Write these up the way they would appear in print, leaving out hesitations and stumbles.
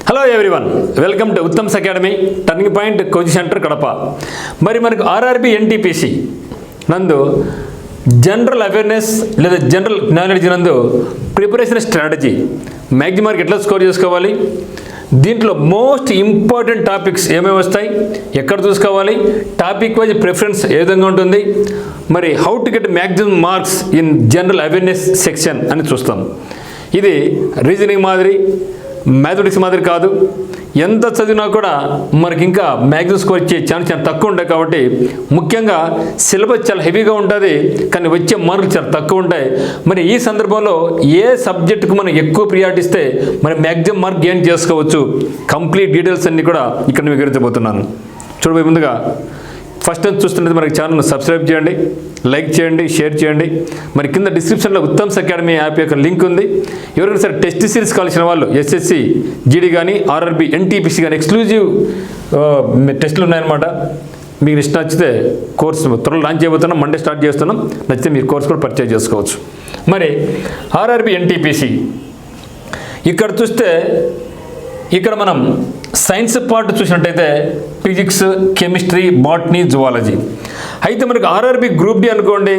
Hello everyone, welcome to Uttam's academy turning point coaching centre Kadapa. మరి మనకు RRB NTPC నందు general awareness లేదా general knowledge నందు ప్రిపరేషన్ స్ట్రాటజీ మ్యాక్సిమం ఎట్లా స్కోర్ చేసుకోవాలి, దీంట్లో మోస్ట్ ఇంపార్టెంట్ టాపిక్స్ ఏమేమి వస్తాయి, ఎక్కడ చూసుకోవాలి, టాపిక్ వైజ్ ప్రిఫరెన్స్ ఏ విధంగా ఉంటుంది, మరి how to get maximum marks in general awareness section అని చూస్తాం. ఇది రీజనింగ్ మాదిరి, మ్యాథమెటిక్స్ మాదిరి కాదు. ఎంత చదివినా కూడా మనకి ఇంకా మ్యాక్సిమం స్కోర్ ఇచ్చే ఛాన్స్ చాలా తక్కువ ఉంటాయి. కాబట్టి ముఖ్యంగా సిలబస్ చాలా హెవీగా ఉంటుంది, కానీ వచ్చే మార్కులు చాలా తక్కువ ఉంటాయి. మరి ఈ సందర్భంలో ఏ సబ్జెక్టుకు మనం ఎక్కువ ప్రియారిటీ ఇస్తే మనం మ్యాక్సిమం మార్క్ గెయిన్ చేసుకోవచ్చు, కంప్లీట్ డీటెయిల్స్ అన్నీ కూడా ఇక్కడ వివరించబోతున్నాను. చూడబోయే ముందుగా ఫస్ట్ టైం చూస్తున్నది మనకి ఛానల్ను సబ్స్క్రైబ్ చేయండి, లైక్ చేయండి, షేర్ చేయండి. మరి కింద డిస్క్రిప్షన్లో ఉత్తమ్స్ అకాడమీ యాప్ యొక్క లింక్ ఉంది. ఎవరైనా సరే టెస్ట్ సిరీస్ కావాల్సిన వాళ్ళు ఎస్ఎస్సి జీడీ కానీ ఆర్ఆర్బి ఎన్టీపీసీ కానీ ఎక్స్క్లూజివ్ టెస్టులు ఉన్నాయన్నమాట. మీకు ఇష్టం నచ్చితే కోర్సు త్వరలో లాంచ్ చేయబోతున్నాం, మండే స్టార్ట్ చేస్తున్నాం. నచ్చితే మీరు కోర్సు కూడా పర్చేజ్ చేసుకోవచ్చు. మరి ఆర్ఆర్బి ఎన్టీపీసీ ఇక్కడ చూస్తే ఇక్కడ మనం సైన్స్ పార్ట్ చూసినట్టయితే ఫిజిక్స్, కెమిస్ట్రీ, బాటనీ, జువాలజీ. అయితే మనకు ఆర్ఆర్బి గ్రూప్ డి అనుకోండి,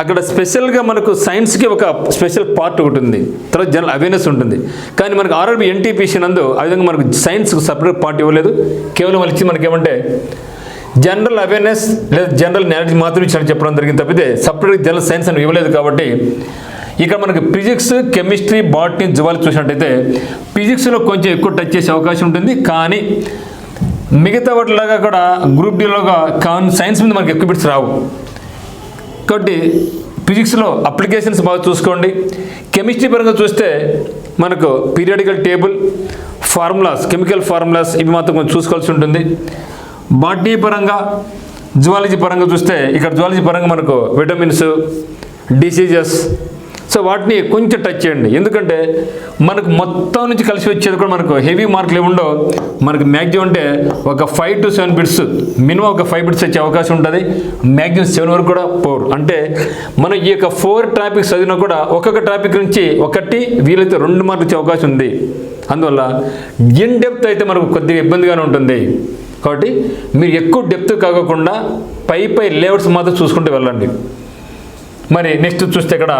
అక్కడ స్పెషల్గా మనకు సైన్స్కి ఒక స్పెషల్ పార్ట్ ఒకటి ఉంది, తర్వాత జనరల్ అవేర్నెస్ ఉంటుంది. కానీ మనకు ఆర్ఆర్బి ఎన్టీపీసీ నందు ఆ విధంగా మనకు సైన్స్కి సపరేట్ పార్ట్ ఇవ్వలేదు. కేవలం వచ్చి మనకి ఏమంటే జనరల్ అవేర్నెస్ లేదా జనరల్ నాలెడ్జ్ మాత్రమే చెప్పడం జరిగింది తప్పితే సపరేట్ జనరల్ సైన్స్ అని ఇవ్వలేదు. కాబట్టి ఇక్కడ మనకి ఫిజిక్స్, కెమిస్ట్రీ, బాటనీ, జువాలజీ చూసినట్టయితే ఫిజిక్స్లో కొంచెం ఎక్కువ టచ్ చేసే అవకాశం ఉంటుంది. కానీ మిగతా వాటిలాగా కూడా గ్రూప్ డీలోగా సైన్స్ మీద మనకి ఎక్కువ బిట్స్ రావు. కాబట్టి ఫిజిక్స్లో అప్లికేషన్స్ బాగా చూసుకోండి. కెమిస్ట్రీ పరంగా చూస్తే మనకు periodical table, formulas, chemical formulas ఇవి మాత్రం కొంచెం చూసుకోవాల్సి ఉంటుంది. బాటనీ పరంగా, జువాలజీ పరంగా చూస్తే ఇక్కడ జువాలజీ పరంగా మనకు విటమిన్స్, డిసీజెస్, సో వాటిని కొంచెం టచ్ చేయండి. ఎందుకంటే మనకు మొత్తం నుంచి కలిసి వచ్చేది కూడా మనకు హెవీ మార్కులు ఏముండో, మనకు మ్యాక్సిమం అంటే ఒక 5 to 7 బిట్స్, మినిమం ఒక 5 బిట్స్ వచ్చే అవకాశం ఉంటుంది. మ్యాక్సిమం 7 వరకు కూడా 4. అంటే మనం ఈ యొక్క 4 టాపిక్స్ చదివినా కూడా ఒక్కొక్క టాపిక్ నుంచి ఒకటి వీలైతే 2 మార్కులు వచ్చే అవకాశం ఉంది. అందువల్ల ఇన్ డెప్త్ అయితే మనకు కొద్దిగా ఇబ్బందిగానే ఉంటుంది. కాబట్టి మీరు ఎక్కువ డెప్త్ కాకుండా పై లేఅవుట్స్ మాత్రం చూసుకుంటూ వెళ్ళండి. మరి నెక్స్ట్ చూస్తే ఇక్కడ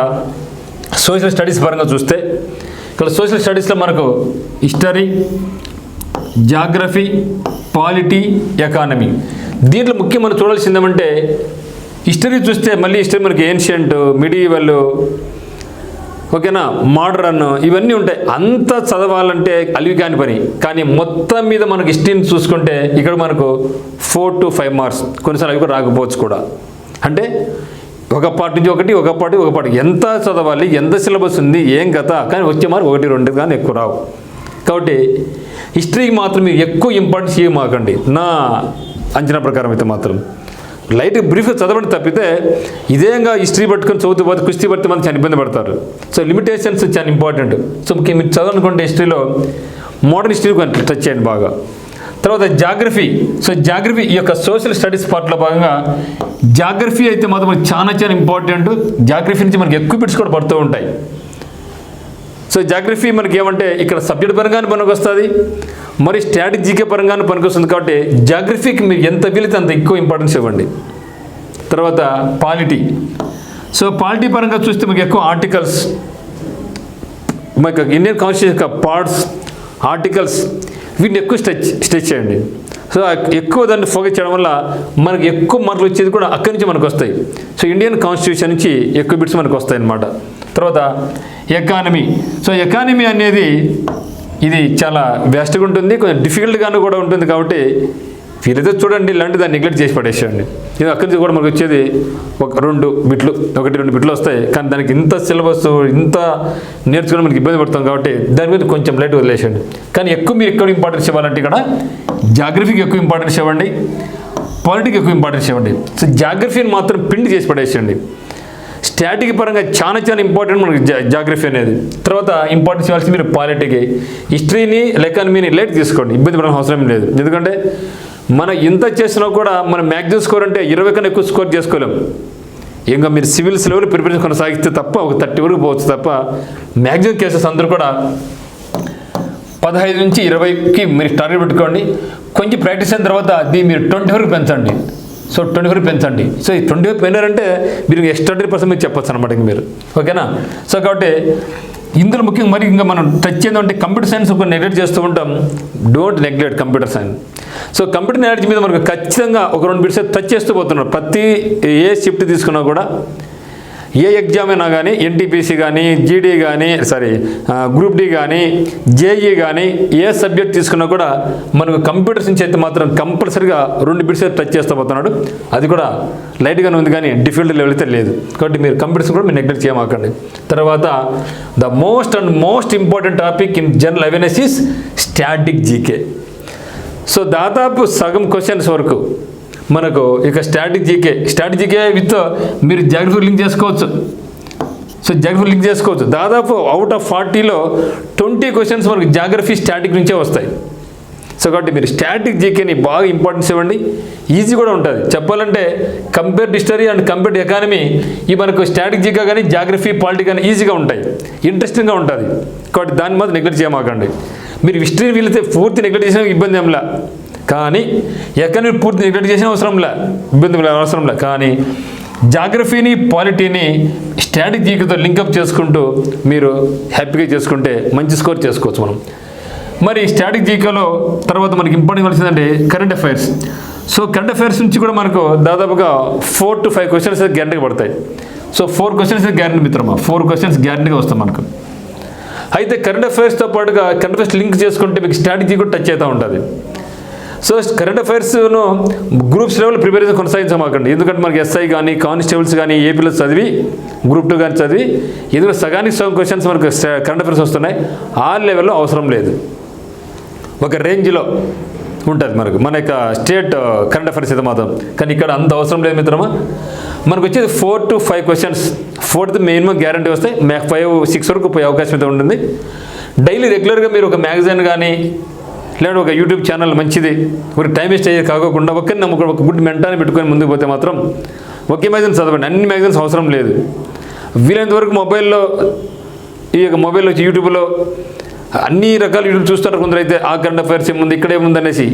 సోషల్ స్టడీస్ పరంగా చూస్తే ఇక్కడ సోషల్ స్టడీస్లో మనకు హిస్టరీ, జాగ్రఫీ, పాలిటీ, ఎకానమీ. దీంట్లో ముఖ్యం మనం చూడాల్సింది ఏమంటే హిస్టరీ చూస్తే మళ్ళీ హిస్టరీ మనకి ఏన్షియంట్, మిడివల్, ఓకేనా, మోడర్న్ ఇవన్నీ ఉంటాయి. అంత చదవాలంటే అలివి కాని పని. కానీ మొత్తం మీద మనకు హిస్టరీని చూసుకుంటే ఇక్కడ మనకు 4 to 5 మార్క్స్, కొన్నిసార్లు అవి కూడా రాకపోవచ్చు కూడా. అంటే ఒక పార్ట్ నుంచి ఒకటి, ఒక పార్ట్ ఎంత చదవాలి, ఎంత సిలబస్ ఉంది, ఏం కథ, కానీ వచ్చే మార్క్ 1, 2 కానీ ఎక్కువ రావు. కాబట్టి హిస్టరీకి మాత్రం మీరు ఎక్కువ ఇంపార్టెన్స్ ఇవ్వమాకండి. నా అంచనా ప్రకారం అయితే మాత్రం లైట్ బ్రీఫ్గా చదవండి తప్పితే ఇదేంగా హిస్టరీ పట్టుకొని చదువుతూ పోతే కుస్తీ పడితే మనం చాలా ఇబ్బంది పడతారు. సో లిమిటేషన్స్ చాలా ఇంపార్టెంట్. సో మీరు చదవనుకుంటే హిస్టరీలో మోడర్న్ హిస్టరీ కొంచెం టచ్ చేయండి బాగా. తర్వాత జాగ్రఫీ. సో జాగ్రఫీ ఈ యొక్క సోషల్ స్టడీస్ పార్ట్లో భాగంగా జాగ్రఫీ అయితే మాత్రం చాలా ఇంపార్టెంట్. జాగ్రఫీ నుంచి మనకి ఎక్కువ బిట్స్ కూడా పడుతూ ఉంటాయి. సో జాగ్రఫీ మనకి ఏమంటే ఇక్కడ సబ్జెక్ట్ పరంగానే పనికి వస్తుంది, మరి స్ట్రాటజీకే పరంగానే పనికి వస్తుంది. కాబట్టి జాగ్రఫీకి మీరు ఎంత వీలైతే అంత ఎక్కువ ఇంపార్టెన్స్ ఇవ్వండి. తర్వాత పాలిటీ. సో పాలిటీ పరంగా చూస్తే మీకు ఎక్కువ ఆర్టికల్స్, మనకు ఇండియన్ కాన్స్టిట్యూషన్ యొక్క పార్ట్స్, ఆర్టికల్స్ వీటిని ఎక్కువ స్ట్రెచ్ చేయండి. సో ఎక్కువ దాన్ని ఫోకస్ చేయడం వల్ల మనకు ఎక్కువ మార్కులు వచ్చేది కూడా అక్కడి నుంచి మనకు వస్తాయి. సో ఇండియన్ కాన్స్టిట్యూషన్ నుంచి ఎక్కువ బిట్స్ మనకు వస్తాయి అన్నమాట. తర్వాత ఎకానమీ. సో ఎకానమీ అనేది ఇది చాలా వేస్ట్గా ఉంటుంది, కొంచెం డిఫికల్ట్గాను కూడా ఉంటుంది. కాబట్టి వీరైతే చూడండి, ఇలాంటి దాన్ని నెగ్లెక్ట్ చేసి పడేసేయండి. ఇది అక్కడి నుంచి కూడా మనకు వచ్చేది ఒక 2 బిట్లు, 1-2 బిట్లు వస్తాయి. కానీ దానికి ఇంత సిలబస్, ఇంత నేర్చుకోవడం మనకి ఇబ్బంది పడుతుంది. కాబట్టి దాని మీద కొంచెం లైట్ వదిలేసేయండి. కానీ మీరు ఎక్కువ ఇంపార్టెన్స్ ఇవ్వాలంటే ఇక్కడ జాగ్రఫీకి ఎక్కువ ఇంపార్టెన్స్ ఇవ్వండి, పాలిటీకి ఎక్కువ ఇంపార్టెన్స్ ఇవ్వండి. సో జాగ్రఫీని మాత్రం పిండి చేసి పడేసేయండి. స్టాటిక్ పరంగా చాలా ఇంపార్టెంట్ మనకి జాగ్రఫీ అనేది. తర్వాత ఇంపార్టెన్స్ ఇవ్వాల్సి మీరు పాలిటీకి, హిస్టరీని, ఎకానమీని లైట్ తీసుకోండి, ఇబ్బంది పడాల్సిన అవసరం లేదు. ఎందుకంటే మనం ఇంత చేసినా కూడా మనం మ్యాక్సిమం స్కోర్ అంటే 20 కన్నా ఎక్కువ స్కోర్ చేసుకోలేం. ఇంకా మీరు సివిల్స్ లెవెల్ ప్రిపరేషన్ కొనసాగిస్తే తప్ప ఒక 30 వరకు పోవచ్చు తప్ప మ్యాక్సిమం కేసెస్ అందరూ కూడా 15 నుంచి 20కి మీరు టార్గెట్ పెట్టుకోండి. కొంచెం ప్రాక్టీస్ అయిన తర్వాత దీన్ని మీరు 24కి పెంచండి. సో 24 పెంచండి. సో ఈ 25 పెంచారంటే మీరు ఎక్స్ట్రాడనరీ% మీరు చెప్పొచ్చు అనమాట ఇంక మీరు. ఓకేనా? సో కాబట్టి ఇందులో ముఖ్యంగా మరి ఇంకా మనం టచ్ ఏంటంటే కంప్యూటర్ సైన్స్ ఒక నెగ్లెక్ట్ చేస్తూ ఉంటాం. Don't neglect computer science. So computer knowledge మీద మనకు ఖచ్చితంగా ఒక 2 బిట్స్ టచ్ చేస్తూ పోతున్నారు. ప్రతి ఏ షిఫ్ట్ తీసుకున్నా కూడా ఏ ఎగ్జామ్ అయినా కానీ ఎన్టీపీసీ కానీ జీడీ కానీ గ్రూప్ డి కానీ జేఈ కానీ ఏ సబ్జెక్ట్ తీసుకున్నా కూడా మనకు కంప్యూటర్స్ నుంచి అయితే మాత్రం కంపల్సరీగా 2 బిట్స్ టచ్ చేస్తూ పోతున్నాడు. అది కూడా లైట్గానే ఉంది కానీ డిఫికల్ట్ లెవెల్ అయితే లేదు. కాబట్టి మీరు కంప్యూటర్స్ కూడా మీరు నెగ్లెక్ట్ చేయమాకండి. తర్వాత the most important topic in general awareness is static GK. So దాదాపు సగం క్వశ్చన్స్ వరకు మనకు ఇక స్టాటిక్ జీకే విత్ మీరు జాగ్రఫీ లింక్ చేసుకోవచ్చు. సో జాగ్రఫీ లింక్ చేసుకోవచ్చు. దాదాపు అవుట్ ఆఫ్ 40లో 20 క్వశ్చన్స్ మనకు జాగ్రఫీ స్టాటిక్ నుంచే వస్తాయి. సో కాబట్టి మీరు స్టాటిక్ జీకేని బాగా ఇంపార్టెన్స్ ఇవ్వండి. ఈజీ కూడా ఉంటుంది. చెప్పాలంటే compared history and compared economy ఈ మనకు స్టాటిక్ జీకే కానీ జాగ్రఫీ పాలిటీ కానీ ఈజీగా ఉంటాయి, ఇంట్రెస్టింగ్గా ఉంటుంది. కాబట్టి దాన్ని మాత్రం నెగ్లెక్ట్ చేయమాకండి. మీరు హిస్టరీని వీళ్ళైతే పూర్తి నెగ్లెక్ట్ చేసిన ఇబ్బంది ఏంలా, కానీ ఎకానమీ పూర్తి నెగ్లెక్ట్ చేసిన అవసరంలే. కానీ జాగ్రఫీని పాలిటీని స్టాటిక్ జీకేతో లింకప్ చేసుకుంటూ మీరు హ్యాపీగా చేసుకుంటే మంచి స్కోర్ చేసుకోవచ్చు మనం. మరి స్టాటిక్ జీకేలో తర్వాత మనకి ఇంపార్టెంట్ కలిసిందంటే current affairs. So current affairs నుంచి కూడా మనకు దాదాపుగా 4 to 5 క్వశ్చన్స్ గ్యారంటీగా పడతాయి. సో 4 క్వశ్చన్స్ గ్యారంటీ మిత్రమా, 4 క్వశ్చన్స్ గ్యారంటీగా వస్తాయి మనకు. అయితే కరెంట్ అఫైర్స్తో పాటుగా కరెంట్ అఫైర్స్ లింక్ చేసుకుంటే మీకు స్ట్రాటజీ కూడా టచ్ అవుతూ ఉంటుంది. సో కరెంట్ అఫైర్స్ను గ్రూప్స్ లెవెల్ ప్రిపరేషన్ కొనసాగించమాకండి. ఎందుకంటే మనకి ఎస్ఐ కానీ కానిస్టేబుల్స్ కానీ ఏపీలో చదివి గ్రూప్ 2 కానీ చదివి ఎందుకంటే సగానికి సగం క్వశ్చన్స్ మనకు కరెంట్ అఫైర్స్ వస్తున్నాయి. ఆ లెవెల్లో అవసరం లేదు, ఒక రేంజ్లో ఉంటుంది మన యొక్క స్టేట్ కరెంట్ అఫైర్స్ అయితే మాత్రం. కానీ ఇక్కడ అంత అవసరం లేదు మిత్రమా. మనకు వచ్చేది 4 to 5 questions. 4th minimum guarantee వస్తాయి. 5-6 వరకు పోయే అవకాశం అయితే ఉంటుంది. డైలీ రెగ్యులర్గా మీరు ఒక మ్యాగజైన్ కానీ లేదా ఒక యూట్యూబ్ ఛానల్ మంచిది, ఒక టైం వేస్ట్ అయ్యేది కాకుండా ఒకరిని నమ్ముకొని ఒక గుడ్ మెంటాన్ని పెట్టుకొని ముందుకు పోతే మాత్రం ఒకే మ్యాగజైన్ చదవండి. అన్ని మ్యాగజైన్స్ అవసరం లేదు. వీలైనంత వరకు మొబైల్లో వచ్చి యూట్యూబ్లో అన్ని రకాల యూట్యూబ్ చూస్తారు. కొందరైతే ఆ కరెంట్ అఫైర్స్ ఏముంది ఇక్కడ ఏముంది అనేసి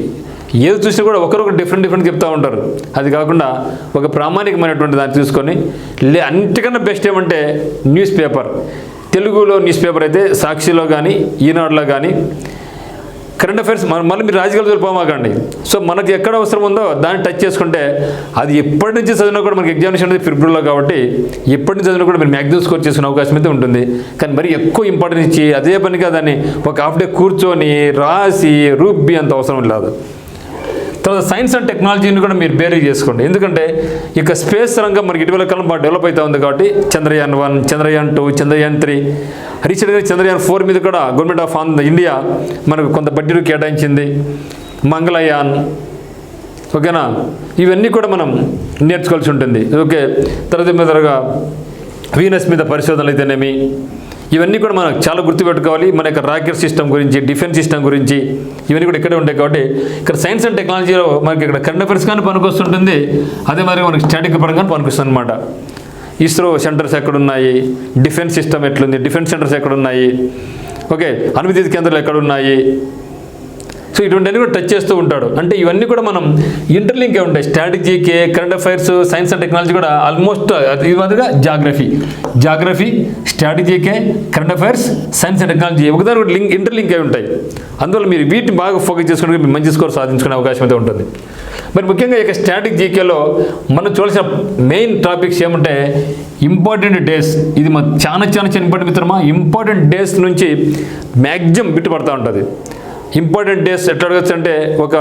ఏది చూసినా కూడా ఒకరొకరు డిఫరెంట్ చెప్తూ ఉంటారు. అది కాకుండా ఒక ప్రామాణికమైనటువంటి దాన్ని చూసుకొని అన్నిటికన్నా బెస్ట్ ఏమంటే న్యూస్ పేపర్. తెలుగులో న్యూస్ పేపర్ అయితే సాక్షిలో కానీ ఈనాడులో కానీ కరెంట్ అఫైర్స్ మళ్ళీ మీరు రాజకీయాలు వెళ్ళిపోమాకండి. సో మనకి ఎక్కడ అవసరం ఉందో దాన్ని టచ్ చేసుకుంటే అది ఎప్పటి నుంచి చదివినా కూడా మనకి ఎగ్జామినేషన్ అనేది ఫిబ్రవరిలో కాబట్టి ఎప్పటి నుంచి చదివినా కూడా మీరు మ్యాక్సిమం స్కోర్ చేసుకునే అవకాశం అయితే ఉంటుంది. కానీ మరి ఎక్కువ ఇంపార్టెన్స్ ఇచ్చి అదే పనిగా దాన్ని ఒక హాఫ్ డే కూర్చొని రాసి రూబ్బి అంత అవసరం లేదు. తర్వాత సైన్స్ అండ్ టెక్నాలజీని కూడా మీరు బేరీ చేసుకోండి. ఎందుకంటే ఇక స్పేస్ రంగం మనకి ఇటీవల కాలం బాగా డెవలప్ అవుతూ ఉంది కాబట్టి చంద్రయాన్ 1, చంద్రయాన్ 2, చంద్రయాన్ 3, రీసెంట్గా చంద్రయాన్ 4 మీద కూడా గవర్నమెంట్ ఆఫ్ ఇండియా మనకు కొంత బడ్జెట్ కేటాయించింది. మంగళయాన్, ఓకేనా, ఇవన్నీ కూడా మనం నేర్చుకోవాల్సి ఉంటుంది. ఓకే, తర్వాత మీదగా వీనస్ మీద పరిశోధనలు అయితేనేమి ఇవన్నీ కూడా మనం చాలా గుర్తుపెట్టుకోవాలి. మన యొక్క రాకెట్ సిస్టమ్ గురించి, డిఫెన్స్ సిస్టమ్ గురించి ఇవన్నీ కూడా ఇక్కడే ఉంటాయి. కాబట్టి ఇక్కడ సైన్స్ అండ్ టెక్నాలజీలో మనకి ఇక్కడ కరెంట్ అఫైర్స్ కానీ పనికొస్తుంటుంది, అదే మరి మనకి స్టాటిక్ పరంగా పనికొస్తుంది అనమాట. ఇస్రో సెంటర్స్ ఎక్కడున్నాయి, డిఫెన్స్ సిస్టమ్ ఎట్లుంది, డిఫెన్స్ సెంటర్స్ ఎక్కడున్నాయి, ఓకే, అణువిద్యుత్ కేంద్రాలు ఎక్కడున్నాయి. సో ఇటువంటివన్నీ కూడా టచ్ చేస్తూ ఉంటాడు. అంటే ఇవన్నీ కూడా మనం ఇంటర్లింక్ ఉంటాయి. స్ట్రాటజీకే, current affairs, science and technology కూడా ఆల్మోస్ట్ ఇది మాదిరిగా జాగ్రఫీ, స్ట్రాటజీకే, current affairs, science and technology ఒకదాని కూడా ఇంటర్లింక్ అయి ఉంటాయి. అందువల్ల మీరు వీటిని బాగా ఫోకస్ చేసుకుంటే మీరు మంచి స్కోర్ సాధించుకునే అవకాశం అయితే ఉంటుంది. మరి ముఖ్యంగా ఇక స్టాటిక్ జీకేలో మనం చూడాల్సిన మెయిన్ టాపిక్స్ ఏమంటే ఇంపార్టెంట్ డేస్. ఇది చాలా ఇంపార్టెంట్ మిత్రమా. ఇంపార్టెంట్ డేస్ నుంచి మ్యాక్సిమం బిట్టు పడుతూ ఉంటుంది. ఇంపార్టెంట్ డేస్ ఎట్లా అడగచ్చు అంటే ఒక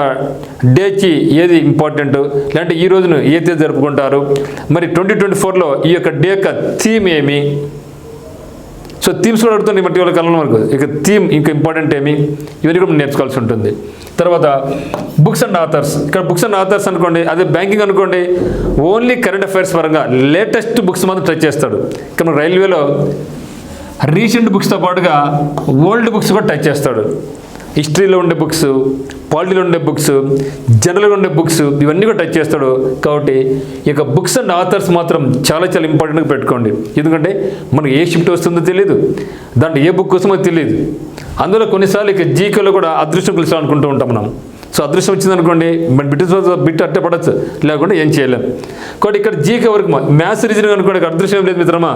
డేకి ఏది ఇంపార్టెంట్, లేదంటే ఈ రోజును ఏ తేదీ జరుపుకుంటారు, మరి 2024లో ఈ యొక్క డే యొక్క థీమ్ ఏమి. సో థీమ్స్ కూడా అడుగుతుంది మట్టి వాళ్ళ కాలంలో వరకు. ఇక థీమ్ ఇంకా ఇంపార్టెంట్ ఏమి, ఇవన్నీ కూడా నేర్చుకోవాల్సి ఉంటుంది. తర్వాత బుక్స్ అండ్ ఆథర్స్. ఇక్కడ బుక్స్ అండ్ ఆథర్స్ అనుకోండి, అదే బ్యాంకింగ్ అనుకోండి, ఓన్లీ కరెంట్ అఫైర్స్ పరంగా లేటెస్ట్ బుక్స్ మాత్రం టచ్ చేస్తాడు. ఇక్కడ రైల్వేలో రీసెంట్ బుక్స్తో పాటుగా ఓల్డ్ బుక్స్ కూడా టచ్ చేస్తాడు. హిస్టరీలో ఉండే బుక్స్, పాలిటీలో ఉండే బుక్స్, జనరల్గా ఉండే బుక్స్, ఇవన్నీ కూడా టచ్ చేస్తాడు. కాబట్టి ఇక బుక్స్ అండ్ ఆథర్స్ మాత్రం చాలా చాలా ఇంపార్టెంట్గా పెట్టుకోండి. ఎందుకంటే మనకు ఏ షిఫ్ట్ వస్తుందో తెలియదు, దాంట్లో ఏ బుక్ వస్తుందో తెలియదు. అందులో కొన్నిసార్లు ఇక జీకేలో కూడా అదృష్టం కలిసి అనుకుంటూ ఉంటాం మనం. సో అదృష్టం వచ్చిందనుకోండి మన బిట్ అట్టే పడచ్చు, లేకుంటే ఏం చేయలేం. కాబట్టి ఇక్కడ జీకే వరకు మ్యాథ్స్ రీజనింగ్ అనుకోండి అదృష్టం లేదు మిత్రమా.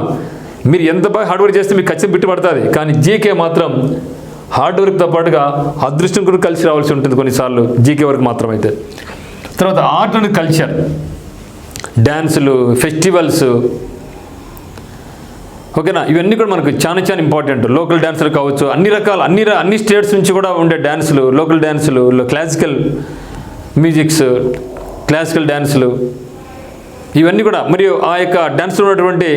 మీరు ఎంత బాగా హార్డ్ వర్క్ చేస్తే మీకు ఖచ్చితంగా బిట్టు పడుతుంది. కానీ జీకే మాత్రం హార్డ్ వర్క్తో పాటుగా అదృష్టం కూడా కలిసి రావాల్సి ఉంటుంది కొన్నిసార్లు, జీకే వరకు మాత్రం అయితే. తర్వాత ఆర్ట్ అండ్ కల్చర్, డ్యాన్సులు, ఫెస్టివల్స్, ఓకేనా, ఇవన్నీ కూడా మనకు చాలా చాలా ఇంపార్టెంట్. లోకల్ డ్యాన్సులు కావచ్చు, అన్ని రకాల అన్ని స్టేట్స్ నుంచి కూడా ఉండే డ్యాన్సులు, లోకల్ డ్యాన్సులు, క్లాసికల్ మ్యూజిక్స్, క్లాసికల్ డ్యాన్సులు, ఇవన్నీ కూడా. మరియు ఆ యొక్క డ్యాన్స్లో ఉన్నటువంటి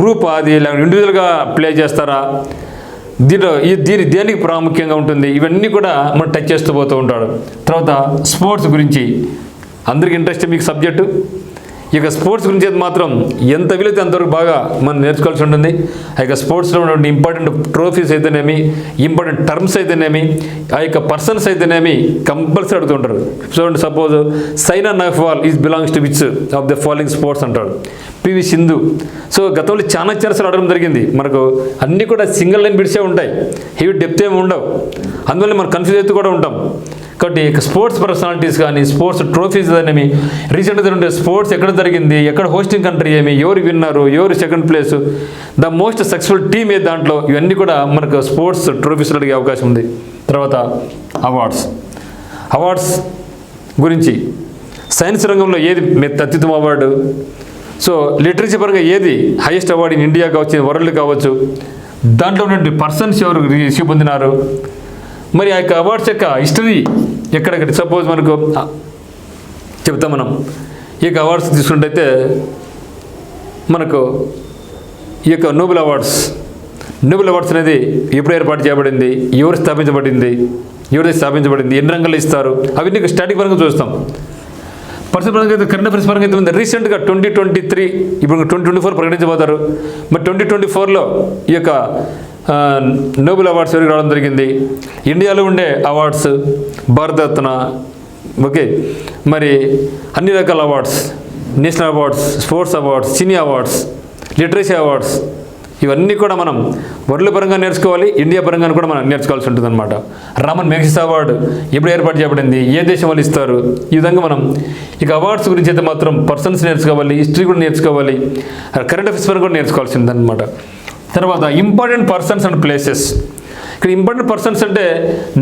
గ్రూప్ అది ఇండివిజువల్గా ప్లే చేస్తారా, దేనికి ప్రాముఖ్యంగా ఉంటుంది, ఇవన్నీ కూడా మనం టచ్ చేస్తూ పోతూ ఉంటాడు. తర్వాత స్పోర్ట్స్ గురించి అందరికీ ఇంట్రెస్ట్ మీకు సబ్జెక్టు. ఇక స్పోర్ట్స్ గురించి అయితే మాత్రం ఎంత వీలైతే అంతవరకు బాగా మనం నేర్చుకోవాల్సి ఉంటుంది. ఆ యొక్క స్పోర్ట్స్లో ఉన్నటువంటి ఇంపార్టెంట్ ట్రోఫీస్ అయితేనేమి, ఇంపార్టెంట్ టర్మ్స్ అయితేనేమి, ఆ యొక్క పర్సన్స్ అయితేనేమి కంపల్సరీ అడుగుతుంటారు. చూడండి, suppose Saina Nehwal is belongs to which of the following sports అంటాడు. పివి సింధు. సో గతంలో చాలా సార్లు అడగడం జరిగింది. మనకు అన్నీ కూడా సింగిల్ లైన్ బిడ్సే ఉంటాయి, హెవీ డెప్త్ ఏమి ఉండవు. అందువల్ల మనం కన్ఫ్యూజ్ అవుతూ కూడా ఉంటాం. కాబట్టి స్పోర్ట్స్ పర్సనాలిటీస్ కానీ, స్పోర్ట్స్ ట్రోఫీస్ అనేవి, రీసెంట్గా ఉండే స్పోర్ట్స్ ఎక్కడ జరిగింది, ఎక్కడ హోస్టింగ్ కంట్రీ ఏమి, ఎవరు విన్నారు, ఎవరు second place, the most successful team ఏది, దాంట్లో ఇవన్నీ కూడా మనకు స్పోర్ట్స్ ట్రోఫీస్లో అడిగే అవకాశం ఉంది. తర్వాత అవార్డ్స్ గురించి, సైన్స్ రంగంలో ఏది అత్యుత్తమ అవార్డు, సో లిటరేచర్ పరంగా ఏది హైయెస్ట్ అవార్డు ఇన్ ఇండియా కావచ్చు, వరల్డ్ కావచ్చు, దాంట్లో ఉన్నటువంటి పర్సన్స్ ఎవరు రిసీవ్ పొందినారు, మరి ఆ యొక్క అవార్డ్స్ యొక్క హిస్టరీ ఎక్కడెక్కడ. సపోజ్ మనకు చెప్తాం మనం ఈ యొక్క అవార్డ్స్ తీసుకుంటే మనకు ఈ యొక్క నోబెల్ అవార్డ్స్ అనేది ఎప్పుడు ఏర్పాటు చేయబడింది, ఎవరు స్థాపించబడింది, ఎన్ని రంగాల్లో ఇస్తారు, అవన్నీ స్టాటిక్ పరంగా చూస్తాం. పర్సన్ పరంగా అయితే కరెంట్ అఫైర్స్ పరంగా అయితే ఉంది. రీసెంట్గా 2023 ఇప్పుడు 2024 ప్రకటించబోతారు. మరి 2024లో ఈ యొక్క నోబెల్ అవార్డ్స్ ఎవరికి రావడం జరిగింది. ఇండియాలో ఉండే అవార్డ్స్ భారతరత్న, ఓకే, మరి అన్ని రకాల awards, national awards, sports awards, cine awards, literature awards, ఇవన్నీ కూడా మనం వరల్డ్ పరంగా నేర్చుకోవాలి, ఇండియా పరంగా కూడా మనం నేర్చుకోవాల్సి ఉంటుంది అనమాట. రామన్ మెగసెస్ అవార్డు ఎప్పుడు ఏర్పాటు చేయబడింది, ఏ దేశం వాళ్ళు ఇస్తారు, ఈ విధంగా మనం ఇక అవార్డ్స్ గురించి అయితే మాత్రం పర్సన్స్ నేర్చుకోవాలి, హిస్టరీ కూడా నేర్చుకోవాలి, కరెంట్ అఫైర్స్ పరంగా కూడా నేర్చుకోవాల్సిందనమాట. తర్వాత ఇంపార్టెంట్ పర్సన్స్ అండ్ ప్లేసెస్. ఇక్కడ ఇంపార్టెంట్ పర్సన్స్ అంటే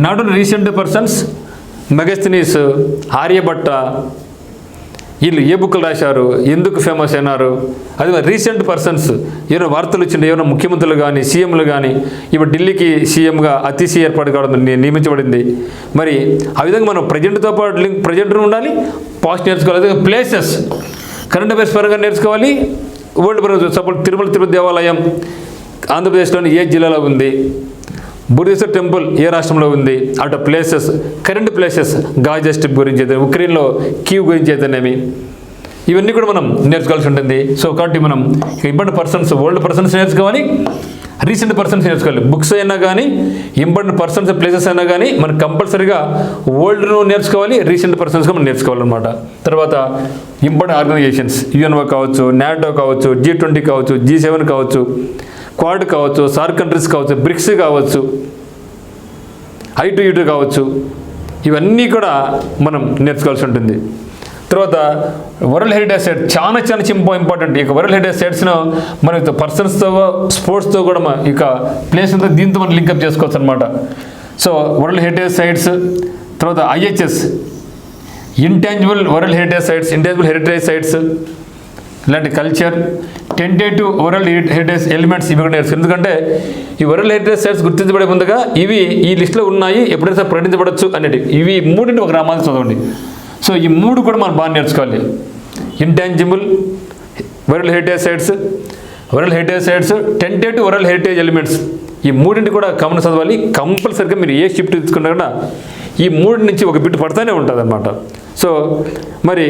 not only recent persons, Megasthenes, Aryabhata, వీళ్ళు ఏ బుక్లు రాశారు, ఎందుకు ఫేమస్ అయినారు, అది రీసెంట్ పర్సన్స్, ఏమైనా వార్తలు వచ్చిండే, ఏమైనా ముఖ్యమంత్రులు కానీ, సీఎంలు కానీ, ఇప్పుడు ఢిల్లీకి సీఎంగా అతిశీ ఏర్పాటు కావడం నియమించబడింది. మరి ఆ విధంగా మనం ప్రజెంట్తో పాటు ప్రజెంట్ ఉండాలి, పాస్ట్ నేర్చుకోవాలి. అదే ప్లేసెస్ కరెంట్ అఫైర్స్ పరంగా నేర్చుకోవాలి, వరల్డ్ పరంగా. సపోజ్ తిరుపతి దేవాలయం ఆంధ్రప్రదేశ్లోని ఏ జిల్లాలో ఉంది, బుద్ధేశ్వర్ టెంపుల్ ఏ రాష్ట్రంలో ఉంది, అటు places, current places, Gaza strip గురించి అయితే, ఉక్రెయిన్లో కీవ్ గురించి అయితేనేమి, ఇవన్నీ కూడా మనం నేర్చుకోవాల్సి ఉంటుంది. సో కాబట్టి మనం ఇంపార్టెంట్ పర్సన్స్, వరల్డ్ పర్సన్స్ నేర్చుకోవాలి, రీసెంట్ పర్సన్స్ నేర్చుకోవాలి. బుక్స్ అయినా కానీ, ఇంపార్టెంట్ పర్సన్స్ ప్లేసెస్ అయినా కానీ మనం కంపల్సరీగా వరల్డ్ను నేర్చుకోవాలి, రీసెంట్ పర్సన్స్గా మనం నేర్చుకోవాలన్నమాట. తర్వాత ఇంపార్టెంట్ ఆర్గనైజేషన్స్, యుఎన్ఓ కావచ్చు, నాటో కావచ్చు, G20 కావచ్చు, G7 కావచ్చు, క్వాడ్ కావచ్చు, సార్క్ కంట్రీస్ కావచ్చు, బ్రిక్స్ కావచ్చు, I2U2 కావచ్చు, ఇవన్నీ కూడా మనం నేర్చుకోవాల్సి ఉంటుంది. తర్వాత వరల్డ్ హెరిటేజ్ సైట్ చాలా ఇంపార్టెంట్. ఇక వరల్డ్ హెరిటేజ్ సైట్స్ను మనం పర్సన్స్తో, స్పోర్ట్స్తో కూడా ఇక ప్లేస్ అంతా దీంతో మనం లింకప్ చేసుకోవచ్చు అనమాట. సో వరల్డ్ హెరిటేజ్ సైట్స్, తర్వాత IHS intangible world heritage sites, intangible heritage sites, ఇలాంటి culture, tentative world heritage elements, ఇవి కూడా నేర్చుకోవాలి. ఎందుకంటే ఈ వరల్డ్ హెరిటేజ్ సైట్స్ గుర్తించబడే ముందుగా ఇవి ఈ లిస్టులో ఉన్నాయి, ఎప్పుడైనా ప్రకటించబడచ్చు అనేది, ఇవి మూడింటి ఒక రామాన్ని చదవండి. సో ఈ మూడు కూడా మనం బాగా నేర్చుకోవాలి. Intangible world heritage sites, tentative world heritage elements, ఈ మూడింటి కూడా కామన్ చదవాలి. కంపల్సరీగా మీరు ఏ షిఫ్ట్ తీసుకున్నా కూడా ఈ మూడు నుంచి ఒక బిట్ పడుతూనే ఉంటుంది అనమాట. సో మరి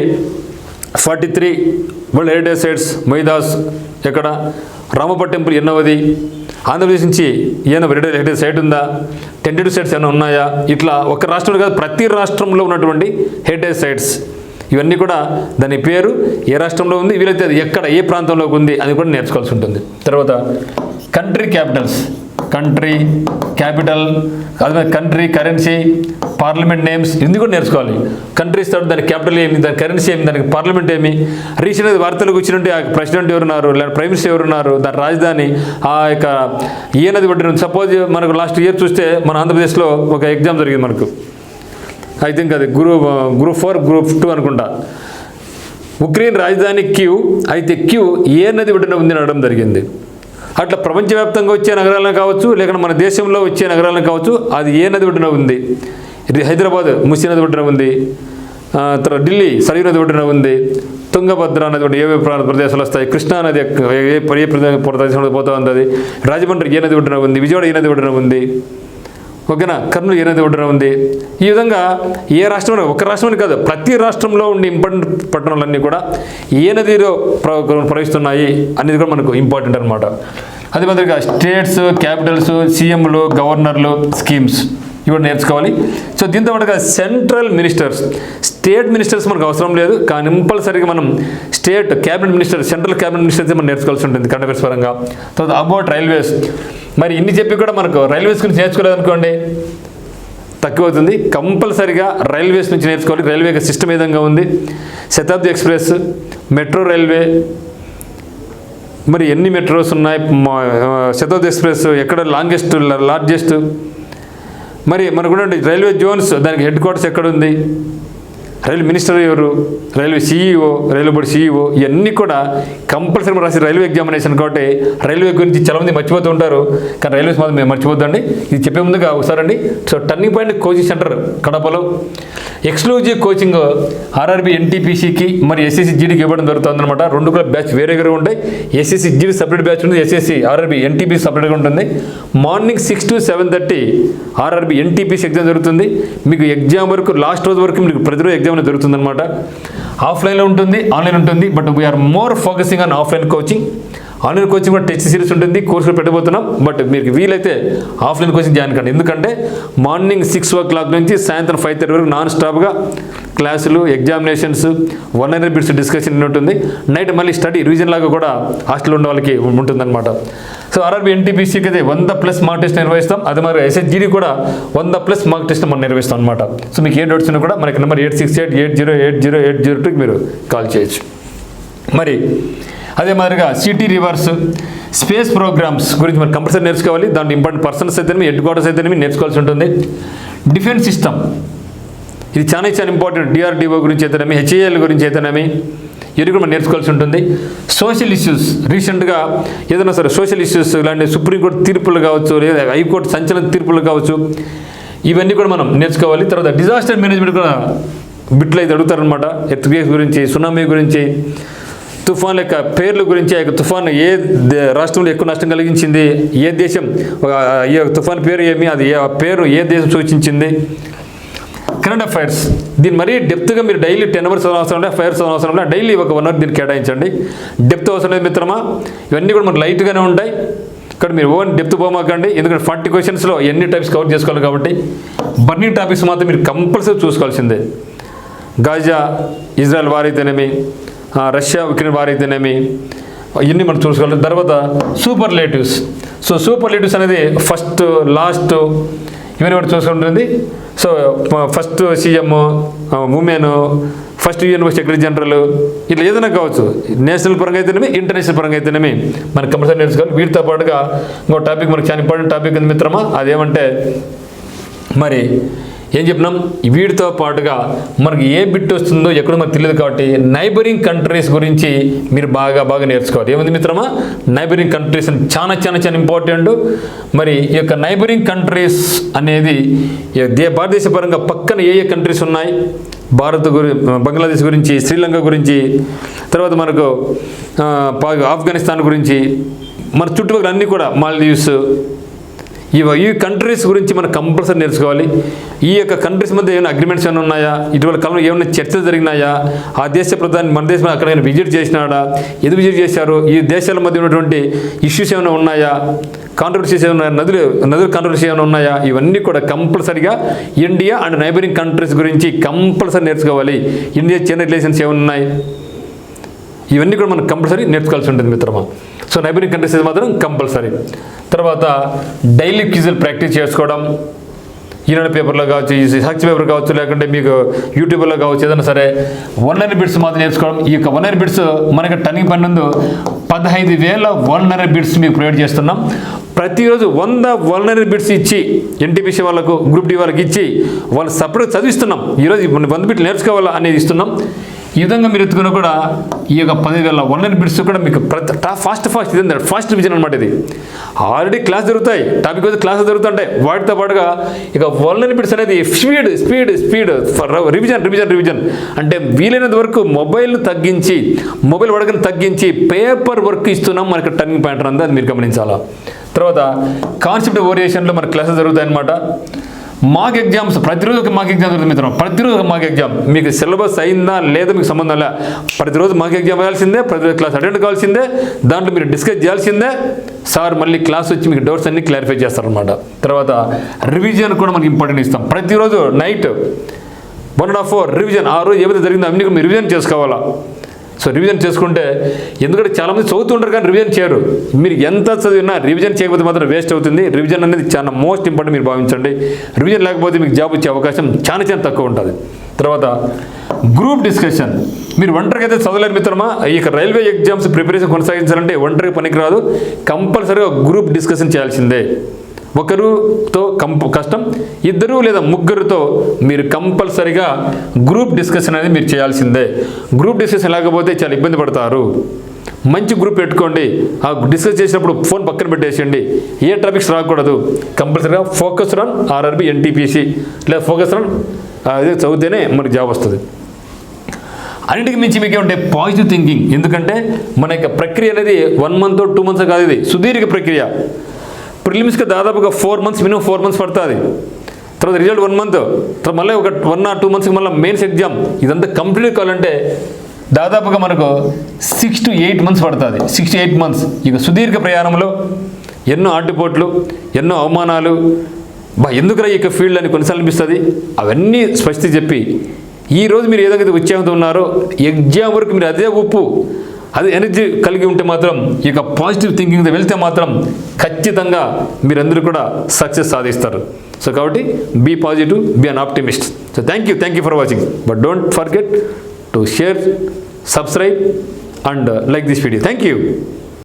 43 వరల్డ్ హెరిటేజ్ సైట్స్, మైదాస్ ఎక్కడ, రామప్ప టెంపుల్ ఎన్నవది, ఆంధ్రప్రదేశ్ నుంచి ఏమైనా హెరిటేజ్ సైట్ ఉందా, టెంటెడ్ సైట్స్ ఏమైనా ఉన్నాయా, ఇట్లా ఒక రాష్ట్రంలో కాదు ప్రతి రాష్ట్రంలో ఉన్నటువంటి హెరిటేజ్ సైట్స్ ఇవన్నీ కూడా దాని పేరు ఏ రాష్ట్రంలో ఉంది, వీలైతే అది ఎక్కడ ఏ ప్రాంతంలోకి ఉంది అని కూడా నేర్చుకోవాల్సి ఉంటుంది. తర్వాత కంట్రీ క్యాపిటల్స్, కంట్రీ క్యాపిటల్, అదే కంట్రీ కరెన్సీ, పార్లమెంట్ నేమ్స్ ఇన్ని కూడా నేర్చుకోవాలి. కంట్రీ ఇస్తాడు, దాని క్యాపిటల్ ఏమి, దాని కరెన్సీ ఏమి, దానికి పార్లమెంట్ ఏమి, రీసెంట్గా వార్తలకు వచ్చినట్టు ఆ ప్రెసిడెంట్ ఎవరున్నారు, లేదా ప్రైమ్ మినిస్టర్ ఎవరున్నారు, దాని రాజధాని, ఆ యొక్క ఏ నది ఒడ్డున. సపోజ్ మనకు లాస్ట్ ఇయర్ చూస్తే మన ఆంధ్రప్రదేశ్లో ఒక ఎగ్జామ్ జరిగింది మనకు, ఐ థింక్ అది గ్రూప్ 4 గ్రూప్ 2 అనుకుంటా. ఉక్రెయిన్ రాజధాని క్యూ, అయితే క్యూ ఏ నది ఒడ్డున ఉంది అని అడగడం జరిగింది. అట్లా ప్రపంచవ్యాప్తంగా వచ్చే నగరాలను కావచ్చు, లేకుంటే మన దేశంలో వచ్చే నగరాలను కావచ్చు, అది ఏ నది ఒడ్డున ఉంది. హైదరాబాద్ మూసీ నది ఒడ్డున ఉంది, తర్వాత ఢిల్లీ సరయూ నది ఒడ్డున ఉంది, తుంగభద్ర నది ఒడ్డు ఏ ప్రదేశాలు వస్తాయి, కృష్ణా నది ఏ ప్రదేశంలో పోతూ ఉంది, అది రాజమండ్రి ఏ నది ఒడ్డున ఉంది, విజయవాడ ఏ నది ఒడ్డున ఉంది, ఓకేనా, కర్నూలు ఏ నది ఒడ్డున ఉంది. ఈ విధంగా ఏ రాష్ట్రంలో, ఒక రాష్ట్రాన్ని కాదు ప్రతి రాష్ట్రంలో ఉండే ఇంపార్టెంట్ పట్టణాలన్నీ కూడా ఏ నదిలో ప్రవహిస్తున్నాయి అనేది కూడా మనకు ఇంపార్టెంట్ అనమాట. అదే మాదిరిగా స్టేట్స్, క్యాపిటల్స్, సీఎంలు, గవర్నర్లు, స్కీమ్స్ ఇవి నేర్చుకోవాలి. సో దీంతో పాటుగా సెంట్రల్ మినిస్టర్స్, స్టేట్ మినిస్టర్స్ మనకు అవసరం లేదు, కానీ కంపల్సరీగా మనం state cabinet minister, central cabinet ministers మనం నేర్చుకోవాల్సి ఉంటుంది కరెంట్ అఫైర్స్ పరంగా. తర్వాత అబౌట్ రైల్వేస్, మరి ఇన్ని చెప్పి కూడా మనకు రైల్వేస్ గురించి నేర్చుకోలేదనుకోండి తక్కువ అవుతుంది. కంపల్సరీగా రైల్వేస్ నుంచి నేర్చుకోవాలి. రైల్వే సిస్టమ్ ఏ విధంగా ఉంది, శతాబ్ది ఎక్స్ప్రెస్, మెట్రో రైల్వే, మరి ఎన్ని మెట్రోస్ ఉన్నాయి, శతాబ్ది ఎక్స్ప్రెస్ ఎక్కడ లార్జెస్ట్, మరి మనకు రైల్వే జోన్స్ దానికి హెడ్ క్వార్టర్స్ ఎక్కడ ఉంది, రైల్వే మినిస్టర్ ఎవరు, railway CEO, railway board CEO, ఇవన్నీ కూడా కంపల్సరీ రాసి రైల్వే ఎగ్జామినేషన్. కాబట్టి రైల్వే గురించి చాలామంది మర్చిపోతూ ఉంటారు, కానీ రైల్వేస్ మాత్రం మేము మర్చిపోద్దండి. ఇది చెప్పే ముందుగా ఒకసారి అండి. So turning point coaching centre కడపలో ఎక్స్క్లూజివ్ కోచింగ్ ఆర్ఆర్బీ ఎన్టీపీసీకి మరి ఎస్ఎస్సి జీడీకి ఇవ్వడం జరుగుతుందన్నమాట. రెండు కూడా బ్యాచ్ వేరే వేరే ఉంటాయి. ఎస్ఎస్సి జీడీ సపరేట్ బ్యాచ్ ఉంటుంది, ఎస్ఎస్సి ఆర్ఆర్బీ ఎన్టీపీసీ సపరేట్గా ఉంటుంది. Morning 6 to 7:30 RRB NTPC exam జరుగుతుంది. మీకు ఎగ్జామ్ వరకు లాస్ట్ రోజు వరకు మీకు ప్రతిరోజు ఎగ్జామ్ అనేది జరుగుతుందన్నమాట. ఆఫ్లైన్లో ఉంటుంది, ఆన్లైన్ ఉంటుంది, but we are more focusing on offline coaching. Online coaching కూడా టెస్ట్ సిరీస్ ఉంటుంది, కోర్సులు పెట్టబోతున్నాం. బట్ మీకు వీలైతే ఆఫ్లైన్ కోచింగ్ జాయిన్ కండి. ఎందుకంటే మార్నింగ్ 6 o'clock నుంచి సాయంత్రం 5:30 వరకు నాన్ స్టాప్గా క్లాసులు, ఎగ్జామినేషన్స్, 100 బిట్స్ డిస్కషన్ ఉంటుంది. నైట్ మళ్ళీ స్టడీ రివిజన్ లాగా కూడా హాస్టల్ ఉన్న వాళ్ళకి ఉంటుందన్నమాట. సో ఆర్ఆర్బీ ఎన్టీపీసీకి అయితే 100+ మార్క్ టెస్ట్ నిర్వహిస్తాం. అదే మరి ఎస్ఎస్జీడీ కూడా 100+ మార్క్ టెస్ట్ మనం నిర్వహిస్తాం అనమాట. సో మీకు ఏ డౌట్స్ ఉన్నా కూడా మనకి నెంబర్ 8688080802కి మీరు కాల్ చేయొచ్చు. మరి అదే మాదిరిగా సిటీ రివర్స్, స్పేస్ ప్రోగ్రామ్స్ గురించి మరి కంపల్సరీ నేర్చుకోవాలి. దాంట్లో ఇంపార్టెంట్ పర్సన్స్ అయితేనేమి, హెడ్ క్వార్టర్స్ అయితేనేమి నేర్చుకోవాల్సి ఉంటుంది. డిఫెన్స్ సిస్టమ్ ఇది చాలా ఇంపార్టెంట్. డిఆర్డిఓ గురించి అయితేనేమి, హెచ్ఏఎల్ గురించి అయితేనేమి ఇవి కూడా మనం నేర్చుకోవాల్సి ఉంటుంది. సోషల్ ఇష్యూస్, రీసెంట్గా ఏదైనా సరే సోషల్ ఇష్యూస్ ఇలాంటి సుప్రీంకోర్టు తీర్పులు కావచ్చు, లేదా హైకోర్టు సంచలన తీర్పులు కావచ్చు, ఇవన్నీ కూడా మనం నేర్చుకోవాలి. తర్వాత డిజాస్టర్ మేనేజ్మెంట్ కూడా బిట్లు అయితే అడుగుతారనమాట. ఎర్త్క్వేక్స్ గురించి, సునామీ గురించి, తుఫాన్ యొక్క పేర్ల గురించి, ఆ యొక్క తుఫాన్ ఏ రాష్ట్రంలో ఎక్కువ నష్టం కలిగించింది, ఏ దేశం, ఈ తుఫాన్ పేరు ఏమి, అది పేరు ఏ దేశం సూచించింది. కరెంట్ అఫైర్స్ దీన్ని మరీ డెప్త్గా మీరు డైలీ 10 hours అవసరం లేదు, 5 hours అవసరం లేదు, డైలీ ఒక 1 hour దీన్ని కేటాయించండి. డెప్త్ అవసరం లేదు మిత్రమా, ఇవన్నీ కూడా మనకు లైట్గానే ఉంటాయి. ఇక్కడ మీరు ఓన్ డెప్త్ పోమాకండి, ఎందుకంటే 40 questions ఎన్ని టైప్స్ కవర్ చేసుకోవాలి కాబట్టి బర్నింగ్ టాపిక్స్ మాత్రం మీరు కంపల్సరీ చూసుకోవాల్సిందే. గాజా ఇజ్రాయెల్ వార్ అయితేనేమి, రష్యా ఉక్రెయిన్ వార్ అయితేనేమి, ఇవన్నీ మనం చూసుకోవాలి. తర్వాత సూపర్లేటివ్స్. సో సూపర్లేటివ్స్ అనేది ఫస్ట్, లాస్ట్ ఇవన్నీ కూడా చూసుకుంటుంది. So first CM, women, first university secretary general, ఇట్లా ఏదైనా కావచ్చు. నేషనల్ పరంగా అయితేనేమి, ఇంటర్నేషనల్ పరంగా అయితేనేమి మనకు కంపల్సరీ నేర్చుకోవాలి. వీటితో పాటుగా ఇంకో టాపిక్ మనకు చాలా ఇంపార్టెంట్ టాపిక్ ఉంది మిత్రమా, అదేమంటే మరి ఏం చెప్పినాం, వీటితో పాటుగా మనకి ఏ బిట్ వస్తుందో ఎక్కడో మనకు తెలియదు కాబట్టి నైబరింగ్ కంట్రీస్ గురించి మీరు బాగా నేర్చుకోవాలి. ఏముంది మిత్రమా, నైబరింగ్ కంట్రీస్ అని చాలా ఇంపార్టెంట్. మరి ఈ యొక్క నైబరింగ్ కంట్రీస్ అనేది భారతదేశ పరంగా పక్కన ఏ కంట్రీస్ ఉన్నాయి, బంగ్లాదేశ్ గురించి, శ్రీలంక గురించి, తర్వాత మనకు ఆఫ్ఘనిస్తాన్ గురించి, మన చుట్టుపక్కల అన్నీ కూడా మాల్దీవ్స్, ఈ కంట్రీస్ గురించి మనం కంపల్సరీ నేర్చుకోవాలి. ఈ యొక్క కంట్రీస్ మధ్య ఏమైనా అగ్రిమెంట్స్ ఏమైనా ఉన్నాయా, ఇటీవల కాలంలో ఏమైనా చర్చలు జరిగినాయా, ఆ దేశ ప్రధాని మన దేశం అక్కడ విజిట్ చేసినాడా, ఎందుకు విజిట్ చేశారు, ఈ దేశాల మధ్య ఉన్నటువంటి ఇష్యూస్ ఏమైనా ఉన్నాయా, కాంట్రవర్సీస్ ఏమైనా నదుల కాంట్రవర్సీ ఏమైనా ఉన్నాయా, ఇవన్నీ కూడా కంపల్సరీగా ఇండియా అండ్ నైబరింగ్ కంట్రీస్ గురించి కంపల్సరీ నేర్చుకోవాలి. ఇండియా చైనా రిలేషన్స్ ఏమైనా ఉన్నాయి, ఇవన్నీ కూడా మనం కంపల్సరీ నేర్చుకోవాల్సి ఉంటుంది మిత్రమా. సో నైబరింగ్ కంట్రీస్ మాత్రం కంపల్సరీ. తర్వాత డైలీ క్విజులు ప్రాక్టీస్ చేసుకోవడం, ఈనాడు పేపర్లో కావచ్చు, సాక్షి పేపర్ కావచ్చు, లేకుంటే మీకు యూట్యూబ్లో కావచ్చు, ఏదైనా సరే 100 బిట్స్ మాత్రం నేర్చుకోవడం. ఈ యొక్క 100 బిట్స్ మనకి టర్నింగ్ పాయింట్ నందు 15,000 100 బిట్స్ మీకు ప్రొవైడ్ చేస్తున్నాం. ప్రతిరోజు 100 బిట్స్ ఇచ్చి ఎన్టీపీసీ వాళ్ళకు, గ్రూప్ డి వాళ్ళకి ఇచ్చి వాళ్ళు సపరేట్ చదివిస్తున్నాం. ఈరోజు 100 బిట్లు నేర్చుకోవాలా అనేది ఇస్తున్నాం. ఈ విధంగా మీరు ఎత్తుకున్నా కూడా ఈ యొక్క 10,000 100 బిట్స్ కూడా మీకు ఫాస్ట్ ఇది ఫాస్ట్ రివిజన్ అనమాట. ఇది ఆల్రెడీ క్లాస్ జరుగుతాయి, టాపిక్ వైజ్ క్లాసెస్ జరుగుతుంటాయి, వాటితో పాటుగా ఇక 100 బిట్స్ అనేది స్పీడ్ రివిజన్ అంటే వీలైనంత వరకు మొబైల్ వాడకం తగ్గించి పేపర్ వర్క్ ఇస్తున్నాం. మనకి టర్నింగ్ పాయింట్ అంతా అది మీరు గమనించాలా. తర్వాత కాన్సెప్ట్ ఓరియేషన్లో మన క్లాసెస్ జరుగుతాయి అన్నమాట. మాక్ ఎగ్జామ్స్ ప్రతిరోజు ఒక మాక్ ఎగ్జామ్ జరుగుతుంది మిత్రం. ప్రతిరోజు ఒక మాక్ ఎగ్జామ్, మీకు సిలబస్ అయిందా లేదా మీకు సంబంధం లే, ప్రతిరోజు మాక్ ఎగ్జామ్ వేయాల్సిందే, ప్రతిరోజు క్లాస్ అటెండ్ కావాల్సిందే, దాంట్లో మీరు డిస్కస్ చేయాల్సిందే. సార్ మళ్ళీ క్లాస్ వచ్చి మీకు డౌట్స్ అన్ని క్లారిఫై చేస్తారనమాట. తర్వాత రివిజన్ కూడా మనకి ఇంపార్టెంట్ ఇస్తాం. ప్రతిరోజు నైట్ 1.5 అవర్ రివిజన్, ఆ రోజు ఏమైతే జరిగిందో అవన్నీ మీరు రివిజన్ చేసుకోవాలా. సో రివిజన్ చేసుకుంటే, ఎందుకంటే చాలామంది చదువుతుంటారు కానీ రివిజన్ చేయరు. మీరు ఎంత చదివినా రివిజన్ చేయకపోతే మాత్రం వేస్ట్ అవుతుంది. రివిజన్ అనేది చాలా మోస్ట్ ఇంపార్టెంట్ మీరు భావించండి. రివిజన్ లేకపోతే మీకు జాబ్ వచ్చే అవకాశం చాలా తక్కువ ఉంటుంది. తర్వాత గ్రూప్ డిస్కషన్, మీరు ఒంటరిగా అయితే చదవలేరు మిత్రమా. ఈ రైల్వే ఎగ్జామ్స్ ప్రిపరేషన్ కొనసాగించాలంటే ఒంటరిగా పనికిరాదు, కంపల్సరీగా గ్రూప్ డిస్కషన్ చేయాల్సిందే. ఒకరుతో కష్టం, 2 లేదా 3 మీరు కంపల్సరీగా గ్రూప్ డిస్కషన్ అనేది మీరు చేయాల్సిందే. గ్రూప్ డిస్కషన్ లేకపోతే చాలా ఇబ్బంది పడతారు. మంచి గ్రూప్ పెట్టుకోండి, ఆ డిస్కస్ చేసినప్పుడు ఫోన్ పక్కన పెట్టేసేయండి, ఏ టాపిక్స్ రాకూడదు. కంపల్సరీగా ఫోకస్ ఆన్ ఆర్ఆర్బీ ఎన్టీపీసీ లేదా ఫోకస్ ఆన్ అదే చదివితేనే మనకి జాబ్ వస్తుంది. అన్నింటికి మించి మీకు ఏమంటే పాజిటివ్ థింకింగ్. ఎందుకంటే మన యొక్క ప్రక్రియ అనేది 1 month 2 months కాదు, ఇది సుదీర్ఘ ప్రక్రియ. ప్రిలిమ్స్కి దాదాపుగా 4 months, మినిమం 4 months పడుతుంది. తర్వాత రిజల్ట్ 1 month, తర్వాత మళ్ళీ ఒక 1 or 2 monthsకి మళ్ళీ మెయిన్స్ ఎగ్జామ్. ఇదంతా కంప్లీట్ కావాలంటే దాదాపుగా మనకు 6 to 8 months పడుతుంది. 6 to 8 months. ఇక సుదీర్ఘ ప్రయాణంలో ఎన్నో ఆటుపోట్లు, ఎన్నో అవమానాలు, ఎందుకురా ఈ ఫీల్డ్ అని కొన్నిసార్లు అనిపిస్తుంది. అవన్నీ స్పష్టత చెప్పి ఈరోజు మీరు ఏదైతే ఉత్సాహంతో ఉన్నారో ఎగ్జామ్ వరకు మీరు అదే అదే ఎనర్జీ కలిగి ఉంటే మాత్రం ఇక పాజిటివ్ థింకింగ్తో వెళ్తే మాత్రం ఖచ్చితంగా మీరందరూ కూడా సక్సెస్ సాధిస్తారు. సో కాబట్టి be positive, be an optimist. So thank you for watching. But don't forget to share, subscribe and like this video. Thank you.